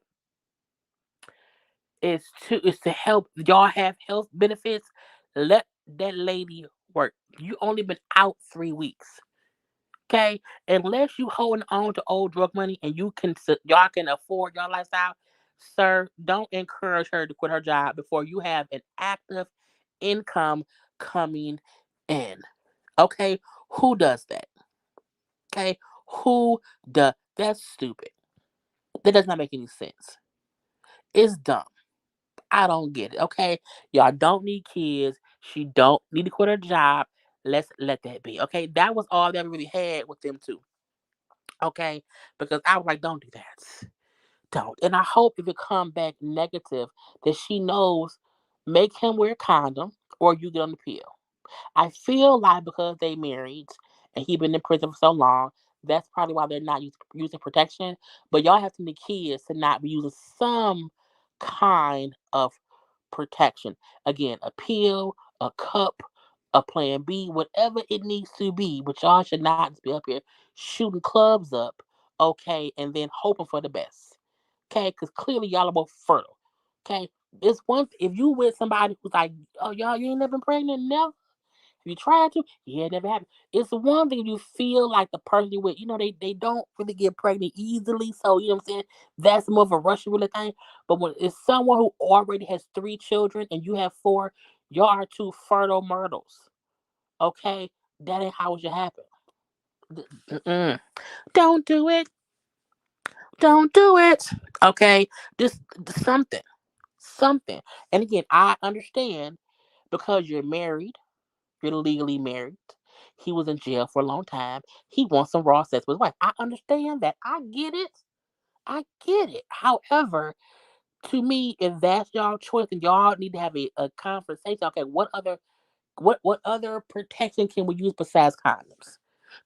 A: is to help y'all have health benefits, let that lady work. You only been out 3 weeks. Okay, unless you holding on to old drug money and y'all can afford your lifestyle, sir, don't encourage her to quit her job before you have an active income coming in. Okay, who does that? Okay, who does that's stupid. That does not make any sense. It's dumb. I don't get it. Okay, y'all don't need kids. She don't need to quit her job. Let's let that be. Okay, that was all that we really had with them two. Okay, because I was like, don't do that. Don't. And I hope if it come back negative that she knows, make him wear a condom or you get on the pill. I feel like because they married and he been in prison for so long, that's probably why they're not using protection. But y'all have to be kids to not be using some kind of protection. Again, a pill, a cup, a plan B, whatever it needs to be. But y'all should not just be up here shooting clubs up, okay, and then hoping for the best. Okay, because clearly y'all are both fertile. Okay, it's one if you with somebody who's like, oh y'all, you ain't never been pregnant, never. If you tried to, yeah, it never happened. It's one thing if you feel like the person you with, they don't really get pregnant easily. So, you know what I'm saying? That's more of a Russian really thing. But when it's someone who already has three children and you have four, y'all are two fertile myrtles. Okay? That ain't how it should happen. Mm-mm. Don't do it. Don't do it. Okay? Just something. Something. And again, I understand because you're married. You're legally married. He was in jail for a long time. He wants some raw sex with his wife. I understand that. I get it. I get it. However, to me, if that's y'all choice, then y'all need to have a conversation. Okay, what other protection can we use besides condoms?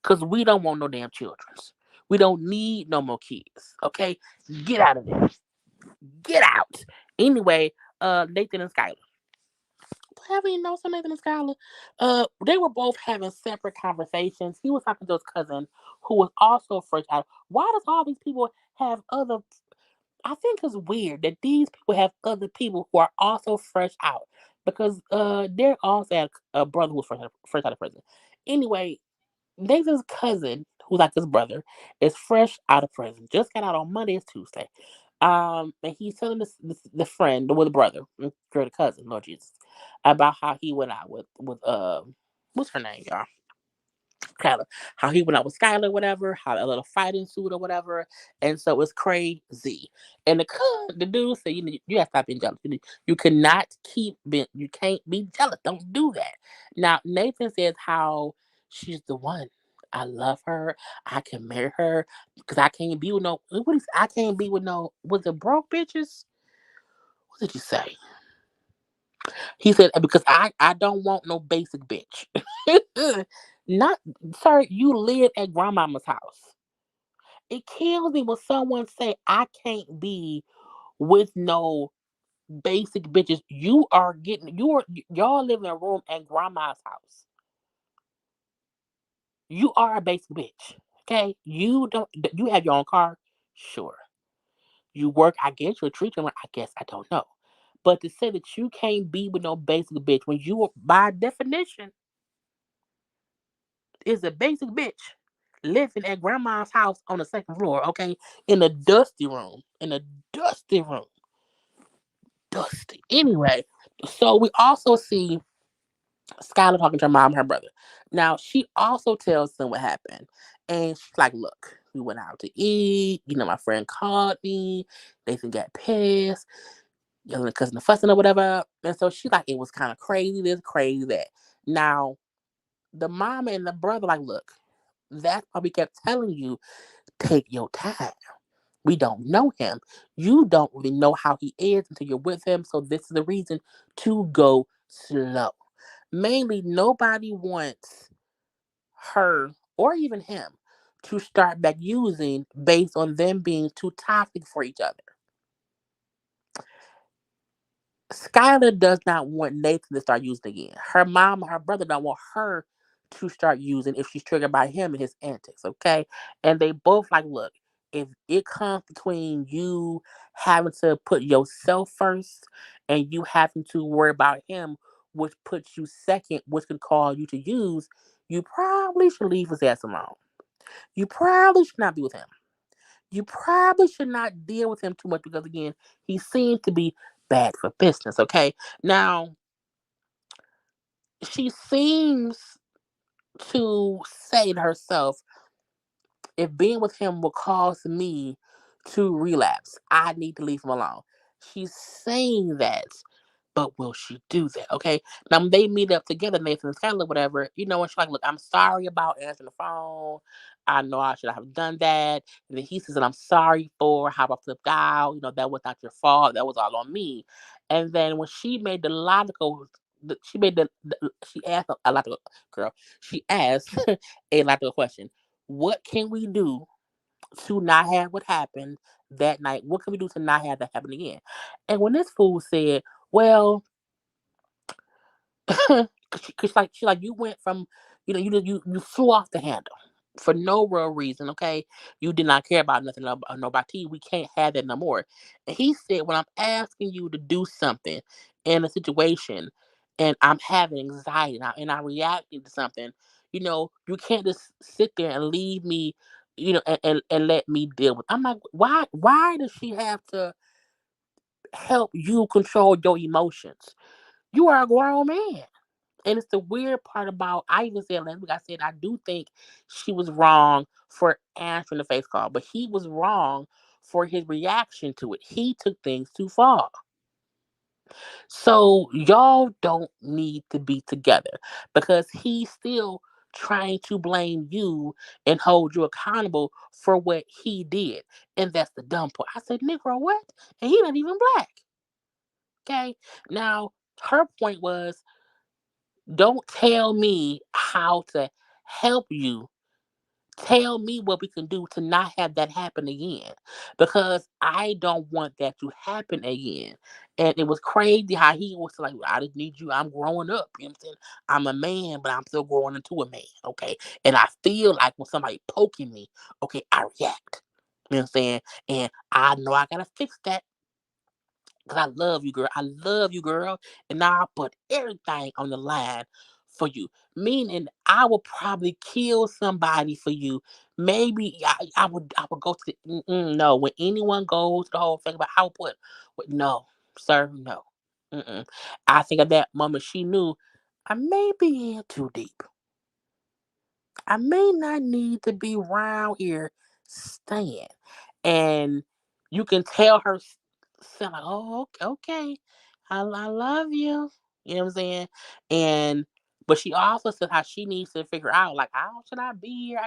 A: Because we don't want no damn childrens. We don't need no more kids. Okay, get out of there. Get out. Anyway, Nathan and Skyler. Have you know some Nathan and Skyler? They were both having separate conversations. He was talking to his cousin, who was also fresh out. Why does all these people have other? I think it's weird that these people have other people who are also fresh out because Derek also had a brother who was fresh out of prison. Anyway, Nathan's cousin, who's like his brother, is fresh out of prison. Just got out on Monday. It's Tuesday. And he's telling the friend, the brother, the cousin, Lord Jesus, about how he went out with what's her name, y'all? Kyla, how he went out with Skyler, whatever, how a little fighting suit or whatever, and so it's crazy. And the dude said, you have to stop being jealous. You cannot you can't be jealous. Don't do that. Now Nathan says how she's the one. I love her. I can marry her because I can't be with no. I can't be with no. Was it broke bitches? What did you say? He said because I don't want no basic bitch. Not sir, you live at grandmama's house. It kills me when someone say I can't be with no basic bitches. Y'all live in a room at grandma's house. You are a basic bitch. Okay? You have your own car? Sure. You work, I guess you're a treatment, I guess I don't know. But to say that you can't be with no basic bitch when you by definition is a basic bitch living at grandma's house on the second floor, okay? In a dusty room. In a dusty room. Dusty. Anyway, so we also see Skylar talking to her mom and her brother. Now, she also tells them what happened. And she's like, look. We went out to eat. My friend called me. Nathan got pissed, yelling at cousin, fussing or whatever. And so she like, it was kind of crazy this, crazy that. Now, the mama and the brother like, look, that's why we kept telling you, take your time. We don't know him. You don't really know how he is until you're with him. So this is the reason to go slow. Mainly, nobody wants her or even him to start back using based on them being too toxic for each other. Skyler does not want Nathan to start using again. Her mom, her brother don't want her to start using if she's triggered by him and his antics, okay? And they both like, look, if it comes between you having to put yourself first and you having to worry about him, which puts you second, which can cause you to use, you probably should leave his ass alone. You probably should not be with him. You probably should not deal with him too much because, again, he seems to be bad for business, okay? Now, she seems to say to herself, if being with him will cause me to relapse, I need to leave him alone. She's saying that, but will she do that? Okay. Now when they meet up together, Nathan and Skyler, whatever, and she's like, look, I'm sorry about answering the phone. I know I should have done that. And then he says that I'm sorry for how I flipped out. That was not your fault. That was all on me. And then when she made the logical, she made she asked a logical girl. She asked a logical question. What can we do to not have what happened that night? What can we do to not have that happen again? And when this fool said, well, cause she like you went from, you flew off the handle for no real reason. Okay, you did not care about nothing nobody. We can't have that no more. And he said, when I'm asking you to do something in a situation, and I'm having anxiety and I'm reacting to something, you can't just sit there and leave me, and let me deal with. I'm like, why does she have to help you control your emotions? You are a grown man. And it's the weird part about, I even said last week, I said, I do think she was wrong for answering the face call, but he was wrong for his reaction to it. He took things too far. So y'all don't need to be together because he's still trying to blame you and hold you accountable for what he did. And that's the dumb part. I said, Negro, what? And he not even black. Okay. Now, her point was, don't tell me how to help you. Tell me what we can do to not have that happen again. Because I don't want that to happen again. And it was crazy how he was like, I just need you. I'm growing up. You know what I'm saying? I'm a man, but I'm still growing into a man. Okay. And I feel like when somebody poking me, okay, I react. You know what I'm saying? And I know I gotta fix that. Cause I love you, girl. I love you, girl. And I'll put everything on the line for you. Meaning, I will probably kill somebody for you. Maybe I would go to no. When anyone goes to the whole thing about, I would put, no, sir, no. Mm-mm. I think at that moment she knew I may be in too deep. I may not need to be around here staying. And you can tell her sound like, oh, okay. I love you. You know what I'm saying? And but she also said how she needs to figure out, like, how should I be here?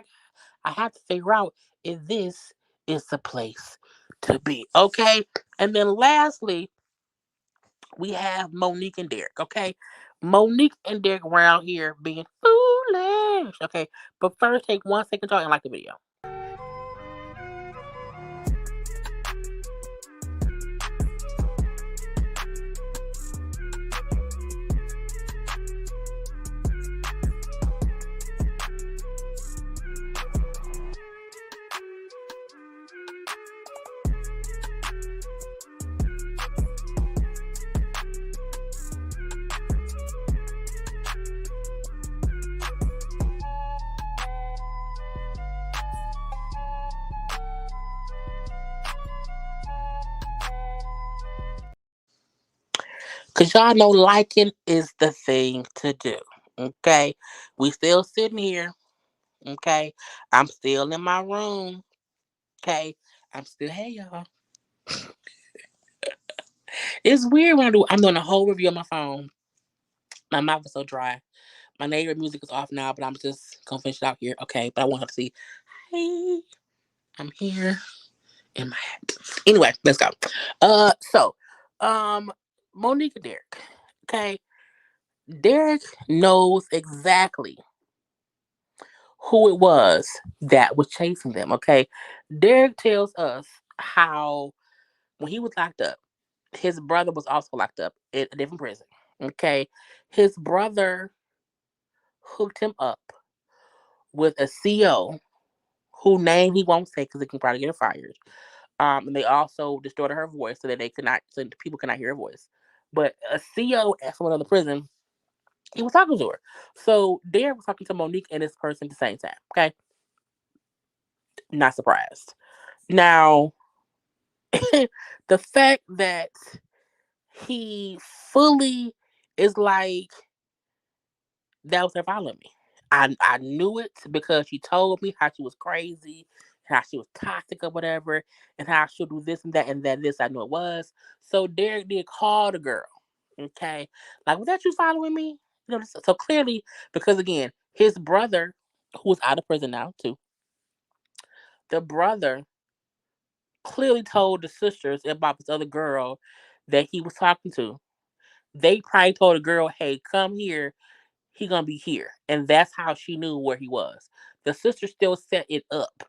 A: I have to figure out if this is the place to be. Okay. And then lastly, we have Monique and Derek. Okay. Monique and Derek around here being foolish. Okay. But first, take 1 second, y'all, and like the video. Because y'all know liking is the thing to do. Okay. We still sitting here. Okay. I'm still in my room. Okay, I'm still, hey y'all. It's weird when I'm doing a whole review on my phone. My mouth is so dry. My neighbor music is off now, but I'm just gonna finish it out here. Okay, but I want her to see, hey, I'm here in my hat. Anyway, let's go. So, um, Monique and Derek. Okay, Derek knows exactly who it was that was chasing them. Okay, Derek tells us how when he was locked up, his brother was also locked up in a different prison. Okay, his brother hooked him up with a CO who name he won't say because he can probably get her fired. And they also distorted her voice so that they could not, so people could not hear her voice. But a CO at someone in the prison, he was talking to her. So Derek was talking to Monique and this person at the same time. Okay, not surprised. Now, the fact that he fully is like that was her following me. I knew it because she told me how she was crazy, how she was toxic or whatever, and how she'll do this and that and that. This I knew it was. So Derek did call the girl. Okay, like was that you following me? You know, so clearly because again, his brother, who is out of prison now too, the brother clearly told the sisters about this other girl that he was talking to. They probably told the girl, "Hey, come here. He gonna be here," and that's how she knew where he was. The sister still set it up,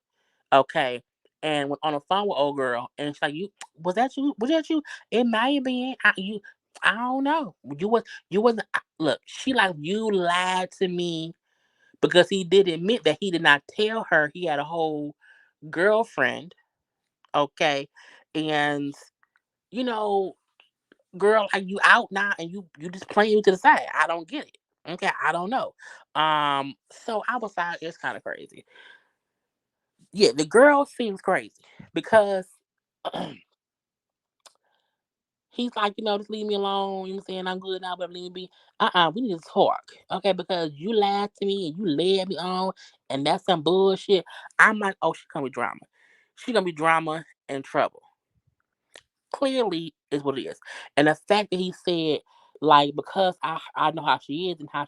A: okay. And went on the phone with old girl, and she's like, "You was that you? Was that you? It might have been. I don't know. You wasn't. Look, she like you lied to me because he did admit that he did not tell her he had a whole girlfriend, okay, and you know." Girl, like you out now and you just playing to the side. I don't get it. Okay, I don't know. So I was like, it's kind of crazy. Yeah, the girl seems crazy because he's like, just leave me alone. You know what I'm saying? I'm good now, but leave me be. We need to talk. Okay, because you lied to me and you led me on, and that's some bullshit. I'm like, oh, she gonna be drama. She gonna be drama and trouble. Clearly is what it is. And the fact that he said, like, because I know how she is and how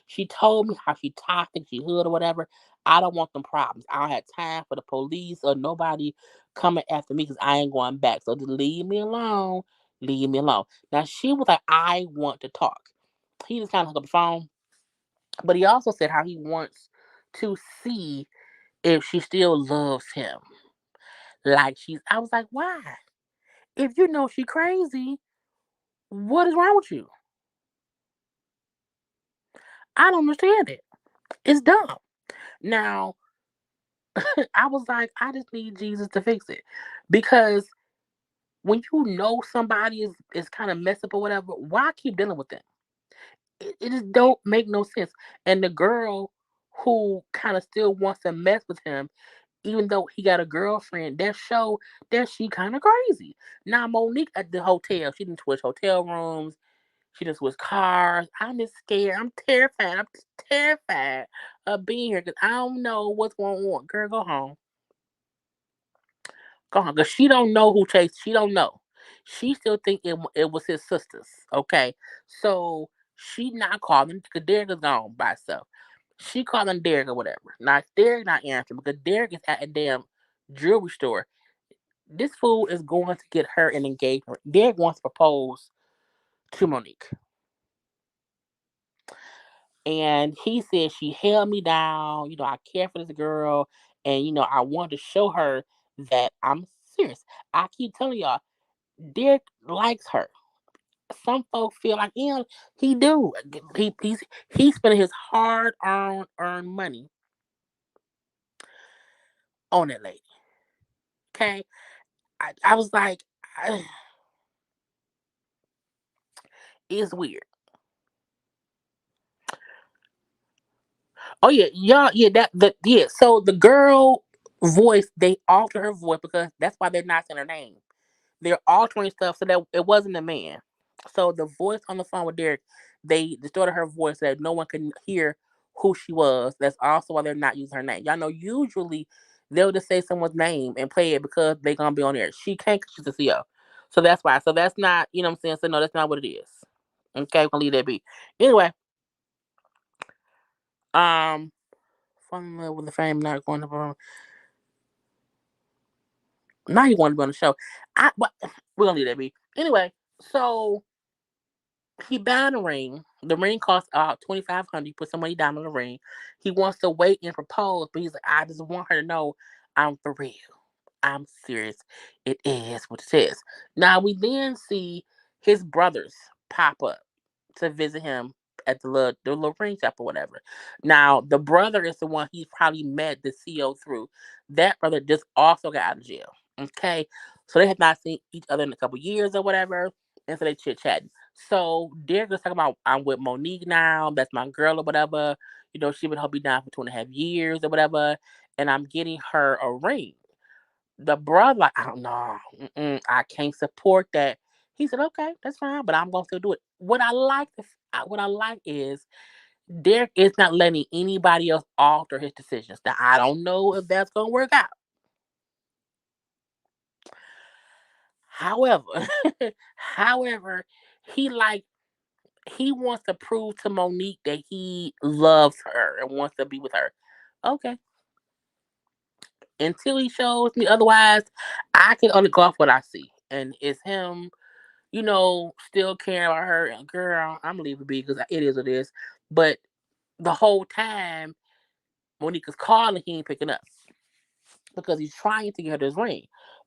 A: she told me how she toxic, she hood or whatever. I don't want them problems. I don't have time for the police or nobody coming after me because I ain't going back. So just leave me alone. Leave me alone. Now she was like, I want to talk. He just kind of hung up the phone. But he also said how he wants to see if she still loves him. Like I was like, why? If you know she crazy, what is wrong with you? I don't understand it. It's dumb. Now, I was like, I just need Jesus to fix it. Because when you know somebody is kind of messed up or whatever, why keep dealing with them? It just don't make no sense. And the girl who kind of still wants to mess with him, even though he got a girlfriend, that show that she kind of crazy. Now Monique at the hotel, she didn't switch hotel rooms. She just was cars. I'm just scared. I'm terrified. I'm just terrified of being here because I don't know what's going on. Girl, go home. Go home. Because she don't know who chased. She don't know. She still think it was his sisters. Okay. So she not calling because Derek is gone by herself. She calling Derek or whatever. Now Derek not answering because Derek is at a damn jewelry store. This fool is going to get her an engagement. Derek wants to propose to Monique. And he said she held me down. I care for this girl, and I want to show her that I'm serious. I keep telling y'all, Derek likes her. Some folks feel like he do. He's spending his hard earned money on that lady. Okay, I was like, it's weird. Oh yeah, y'all, yeah, yeah. So the girl voice, they alter her voice because that's why they're not saying her name. They're altering stuff so that it wasn't a man. So the voice on the phone with Derek, they distorted her voice so that no one can hear who she was. That's also why they're not using her name. Y'all know usually they'll just say someone's name and play it because they're gonna be on there. She can't 'cause she's a CEO. So that's why. So that's not, you know what I'm saying? So no, that's not what it is. Okay, we're gonna leave that be. Anyway, um, falling in love with the fame, not going to now you want to be on the show. We're gonna leave that be. Anyway, so he buying a ring. The ring costs $2,500. You put some money down on the ring. He wants to wait and propose, but he's like, I just want her to know I'm for real. I'm serious. It is what it is. Now we then see his brothers pop up to visit him at the little ring shop or whatever. Now the brother is the one he probably met the CEO through. That brother just also got out of jail. Okay, so they have not seen each other in a couple years or whatever, and so they chit chatting. So Derek was talking about I'm with Monique now. That's my girl or whatever. You know she been helping me down for 2.5 years or whatever, and I'm getting her a ring. The brother, like, I don't know, I can't support that. He said, okay, that's fine, but I'm gonna still do it. What I like is Derek is not letting anybody else alter his decisions. Now I don't know if that's gonna work out. However, however, he like he wants to prove to Monique that he loves her and wants to be with her. Okay, until he shows me otherwise, I can only go off what I see, and it's him still caring about her. And girl, I'm gonna leave it be because it is what it is. But the whole time, Monica's calling, he ain't picking up because he's trying to get her this ring.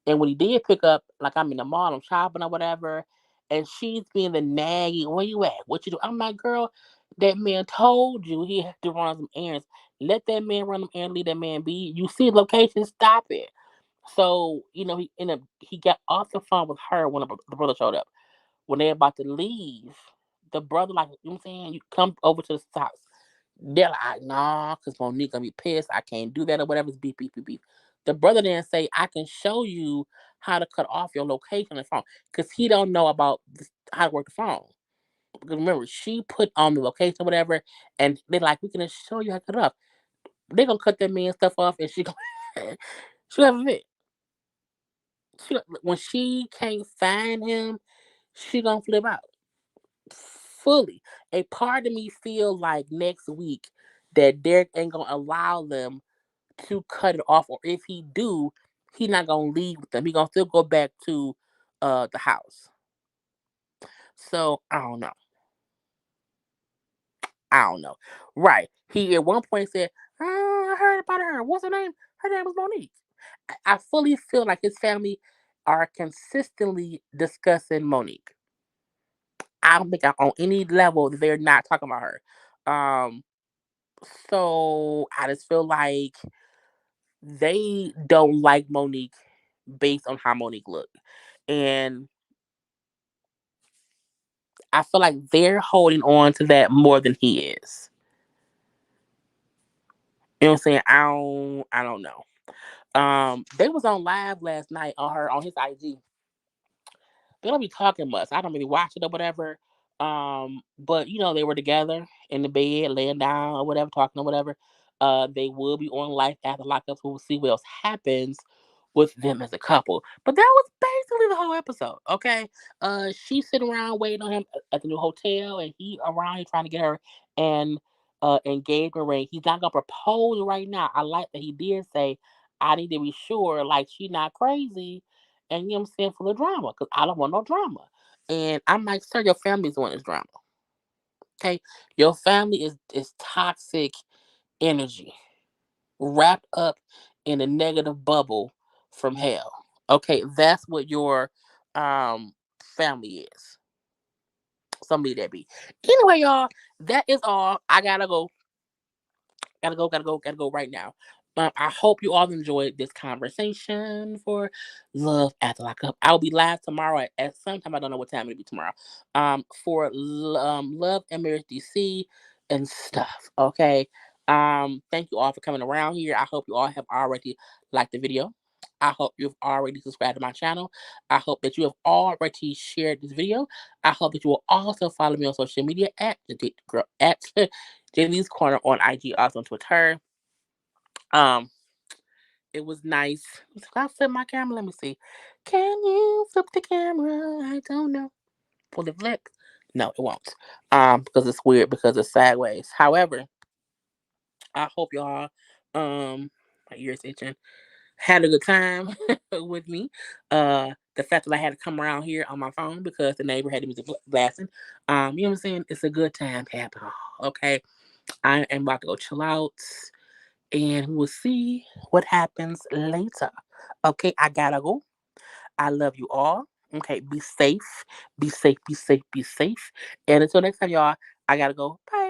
A: And when he did pick up, like I'm in the mall, I'm shopping or whatever, and she's being the naggy, where you at? What you do? I'm like, girl, that man told you he had to run some errands. Let that man run them errands, leave that man be. You see the location, stop it. So, he got off the phone with her when the brother showed up. When they're about to leave, the brother, like, you know what I'm saying? You come over to the house. They're like, nah, because Monique gonna be pissed. I can't do that or whatever. It's beep, beep, beep, beep. The brother then say, I can show you how to cut off your location on the phone. Because he don't know about how to work the phone. Because remember, she put on the location or whatever, and they're like, we can show you how to cut it off. They're gonna cut that man stuff off, and she gonna, she gonna have a fit. When she can't find him, she gonna flip out fully. A part of me feel like next week that Derek ain't gonna allow them to cut it off, or if he do, he not gonna leave with them. He gonna still go back to the house. So I don't know. I don't know. Right. He at one point said, I heard about her. What's her name? Her name was Monique. I fully feel like his family are consistently discussing Monique. I don't think on any level that they're not talking about her. Um, so I just feel like they don't like Monique based on how Monique looked. And I feel like they're holding on to that more than he is. You know what I'm saying? I don't know. They was on live last night on his IG. They don't be talking much. I don't really watch it or whatever. But they were together in the bed, laying down or whatever, talking or whatever. They will be on life after lockup, so we'll see what else happens with them as a couple. But that was basically the whole episode. Okay. She's sitting around waiting on him at the new hotel, and he around here trying to get her an engagement ring. He's not gonna propose right now. I like that he did say, I need to be sure, like she's not crazy and you know what I'm saying, full of drama because I don't want no drama. And I'm like, sir, your family's wanting this drama. Okay. Your family is toxic energy wrapped up in a negative bubble from hell. Okay, that's what your family is. Somebody that be. Anyway, y'all, that is all. I gotta go. Gotta go right now. I hope you all enjoyed this conversation for Love at the Lockup. I'll be live tomorrow at some time. I don't know what time it'll be tomorrow. For Love and Marriage DC and stuff. Okay. Thank you all for coming around here. I hope you all have already liked the video. I hope you've already subscribed to my channel. I hope that you have already shared this video. I hope that you will also follow me on social media at the girl at JayLeesCorner on IG, also on Twitter. Um, It was nice. Can I flip my camera? Let me see. Can you flip the camera? I don't know. Will it flip? No, it won't. Because it's weird because it's sideways. However, I hope y'all my ears itching. Had a good time with me. The fact that I had to come around here on my phone because the neighbor had the music blasting. You know what I'm saying? It's a good time to have it all. Okay. I am about to go chill out and we'll see what happens later. Okay, I gotta go. I love you all. Okay, be safe. Be safe, be safe, be safe. And until next time, y'all, I gotta go. Bye.